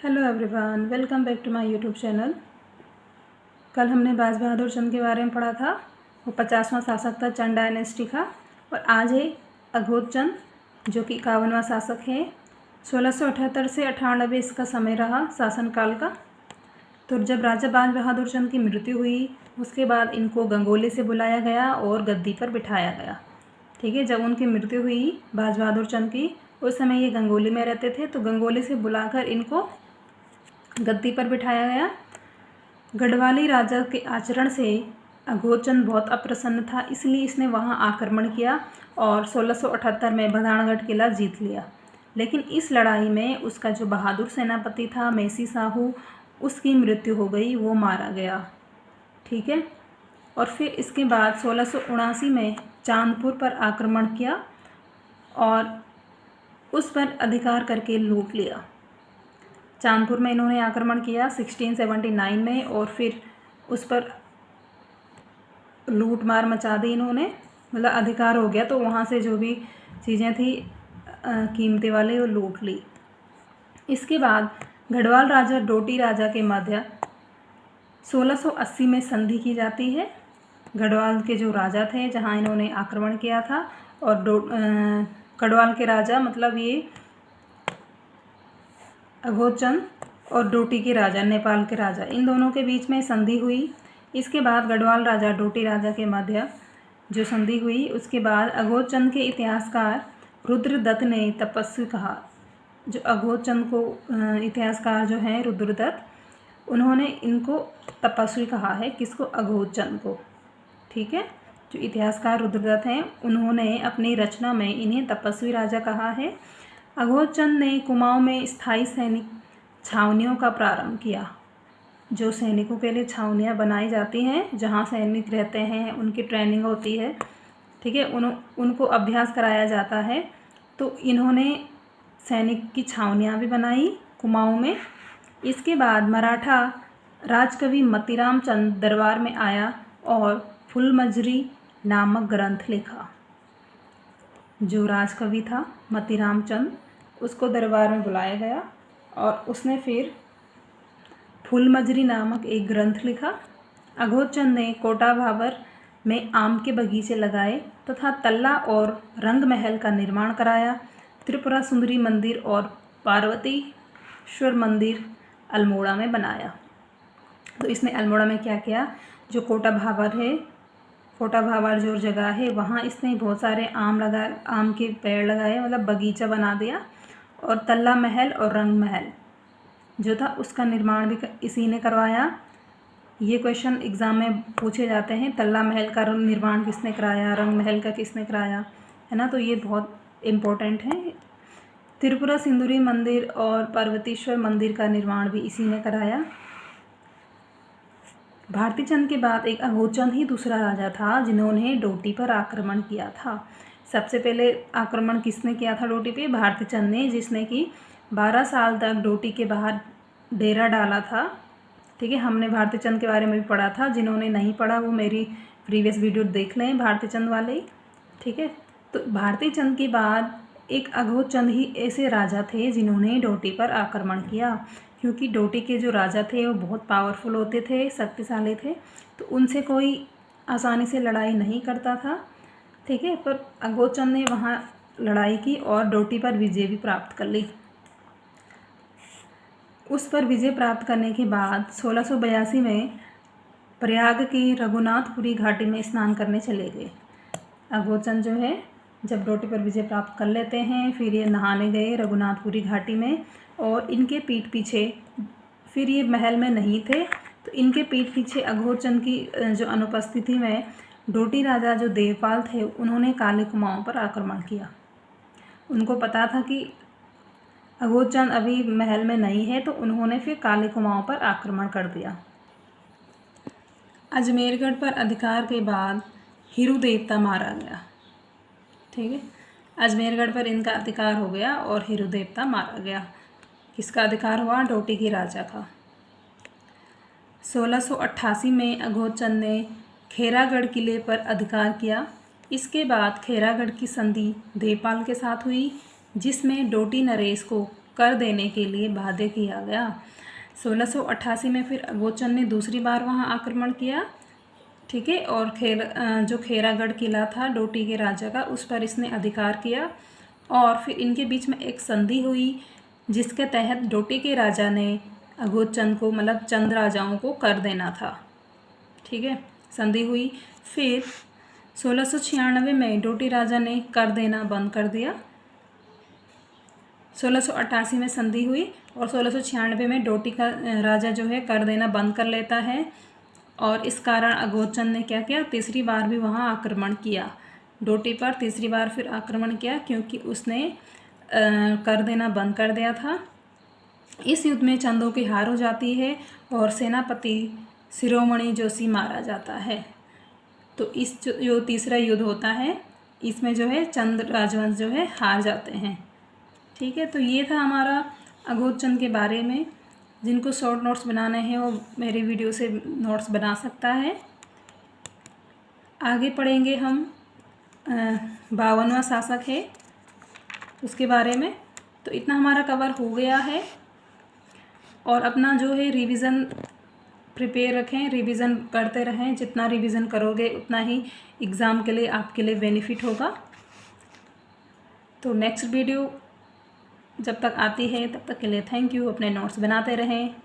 Hello everyone, welcome back to my YouTube channel. कल हमने बाज बहादुर चंद के बारे में पढ़ा था। वो 50वां शासक था चंद डायनेस्टी का। और आज है अघोष चंद जो कि 51वां शासक है। 1678 से 98 इसका समय रहा शासनकाल का। तो जब राजा बाज बहादुर चंद की मृत्यु हुई उसके बाद इनको गंगोली से बुलाया गया और गद्दी पर बिठाया गया। ठीक है, जब उनकी मृत्यु हुई बाज बहादुर चंद की उस समय ये गंगोली में रहते थे, तो गंगोली से बुलाकर इनको गद्दी पर बिठाया गया। गढ़वाली राजा के आचरण से अघोष चंद बहुत अप्रसन्न था, इसलिए इसने वहां आक्रमण किया और 1678 में भदानगढ़ किला जीत लिया। लेकिन इस लड़ाई में उसका जो बहादुर सेनापति था मेसी साहू, उसकी मृत्यु हो गई, वो मारा गया। ठीक है, और फिर इसके बाद 1679 में चांदपुर पर आक्रमण किया और उस पर अधिकार करके लूट लिया। चांदपुर में इन्होंने आक्रमण किया 1679 में और फिर उस पर लूट मार मचा दी इन्होंने, मतलब अधिकार हो गया। तो वहाँ से जो भी चीज़ें थी कीमती वाली वो लूट ली। इसके बाद गढ़वाल राजा डोटी राजा के मध्य 1680 में संधि की जाती है। गढ़वाल के जो राजा थे जहाँ इन्होंने आक्रमण किया था और गढ़वाल के राजा मतलब ये अघोष चंद और डोटी के राजा, नेपाल के राजा, इन दोनों के बीच में संधि हुई। इसके बाद गढ़वाल राजा डोटी राजा के मध्य जो संधि हुई उसके बाद अघोष चंद के इतिहासकार रुद्रदत्त ने तपस्वी कहा। जो अघोष चंद को इतिहासकार जो हैं रुद्रदत्त, उन्होंने इनको तपस्वी कहा है। किसको? अघोष चंद को। ठीक है, जो इतिहासकार रुद्रदत्त हैं उन्होंने अपनी रचना में इन्हें तपस्वी राजा कहा है। अघोष चंद ने कुमाऊं में स्थायी सैनिक छावनियों का प्रारंभ किया। जो सैनिकों के लिए छावनियाँ बनाई जाती हैं जहाँ सैनिक रहते हैं, उनकी ट्रेनिंग होती है। ठीक है, उनको अभ्यास कराया जाता है। तो इन्होंने सैनिक की छावनियाँ भी बनाई कुमाऊं में। इसके बाद मराठा राजकवि मतीराम चंद दरबार में आया और फुलमजरी नामक ग्रंथ लिखा। जो राजकवि था मतीराम चंद, उसको दरबार में बुलाया गया और उसने फिर फुलमजरी नामक एक ग्रंथ लिखा। अघोष चंद ने कोटा भाबर में आम के बगीचे लगाए तथा तल्ला और रंग महल का निर्माण कराया। त्रिपुरा सुंदरी मंदिर और पार्वतीश्वर मंदिर अल्मोड़ा में बनाया। तो इसने अल्मोड़ा में क्या किया? जो कोटा भाबर है, कोटा भाबर जो जगह है वहाँ इसने बहुत सारे आम के पेड़ लगाए, मतलब बगीचा बना दिया। और तल्ला महल और रंग महल जो था उसका निर्माण भी इसी ने करवाया। ये क्वेश्चन एग्ज़ाम में पूछे जाते हैं, तल्ला महल का निर्माण किसने कराया, रंग महल का किसने कराया, है ना। तो ये बहुत इम्पोर्टेंट है। त्रिपुरा सुंदरी मंदिर और पार्वतीश्वर मंदिर का निर्माण भी इसी ने कराया। भारती चंद के बाद एक अघोष चंद ही दूसरा राजा था जिन्होंने डोटी पर आक्रमण किया था। सबसे पहले आक्रमण किसने किया था डोटी पे? भारती चंद ने, जिसने कि 12 साल तक डोटी के बाहर डेरा डाला था। ठीक है, हमने भारती चंद के बारे में भी पढ़ा था। जिन्होंने नहीं पढ़ा वो मेरी प्रीवियस वीडियो देख लें, भारती चंद वाले। ठीक है, तो भारती चंद के बाद एक अघोष चंद ही ऐसे राजा थे जिन्होंने डोटी पर आक्रमण किया। क्योंकि डोटी के जो राजा थे वो बहुत पावरफुल होते थे, शक्तिशाली थे, तो उनसे कोई आसानी से लड़ाई नहीं करता था। ठीक है, पर अघोष चंद ने वहाँ लड़ाई की और डोटी पर विजय भी प्राप्त कर ली। उस पर विजय प्राप्त करने के बाद 1682 में प्रयाग की रघुनाथपुरी घाटी में स्नान करने चले गए। अघोष चंद जो है जब डोटी पर विजय प्राप्त कर लेते हैं फिर ये नहाने गए रघुनाथपुरी घाटी में। और इनके पीठ पीछे, फिर ये महल में नहीं थे, तो इनके पीठ पीछे अघोष चंद की जो अनुपस्थिति में डोटी राजा जो देवपाल थे उन्होंने काले कुमाऊं पर आक्रमण किया। उनको पता था कि अघोष चंद अभी महल में नहीं है, तो उन्होंने फिर काले कुमाऊं पर आक्रमण कर दिया। अजमेरगढ़ पर अधिकार के बाद हिरु देवता मारा गया। ठीक है, अजमेरगढ़ पर इनका अधिकार हो गया और हिरु देवता मारा गया। किसका अधिकार हुआ? डोटी के राजा का। 1688 में अघोष चंद ने खेरागढ़ किले पर अधिकार किया। इसके बाद खेरागढ़ की संधि देवपाल के साथ हुई, जिसमें डोटी नरेश को कर देने के लिए बाध्य किया गया। 1688 में फिर अगोचंद ने दूसरी बार वहाँ आक्रमण किया, ठीक है, और जो खेरागढ़ किला था डोटी के राजा का, उस पर इसने अधिकार किया। और फिर इनके बीच में एक संधि हुई जिसके तहत डोटी के राजा ने अगोचंद को, मतलब चंद राजाओं को कर देना था, ठीक है, संधि हुई। फिर 1696 में डोटी राजा ने कर देना बंद कर दिया। 1688 में संधि हुई और 1696 में डोटी का राजा जो है कर देना बंद कर लेता है। और इस कारण अगोचंद ने क्या किया, तीसरी बार भी वहाँ आक्रमण किया, डोटी पर तीसरी बार फिर आक्रमण किया, क्योंकि उसने कर देना बंद कर दिया था। इस युद्ध में चंदों की हार हो जाती है और सेनापति शिरोमणि जोशी मारा जाता है। तो इस जो तीसरा युद्ध होता है इसमें जो है चंद राजवंश जो है हार जाते हैं, ठीक है। तो ये था हमारा अगोचंद के बारे में। जिनको शॉर्ट नोट्स बनाने हैं वो मेरी वीडियो से नोट्स बना सकता है। आगे पढ़ेंगे हम 52वां शासक है उसके बारे में। तो इतना हमारा कवर हो गया है और अपना जो है रिवीजन प्रिपेयर रखें, रिवीजन करते रहें। जितना रिवीजन करोगे उतना ही एग्ज़ाम के लिए आपके लिए बेनिफिट होगा। तो नेक्स्ट वीडियो जब तक आती है तब तक के लिए थैंक यू। अपने नोट्स बनाते रहें।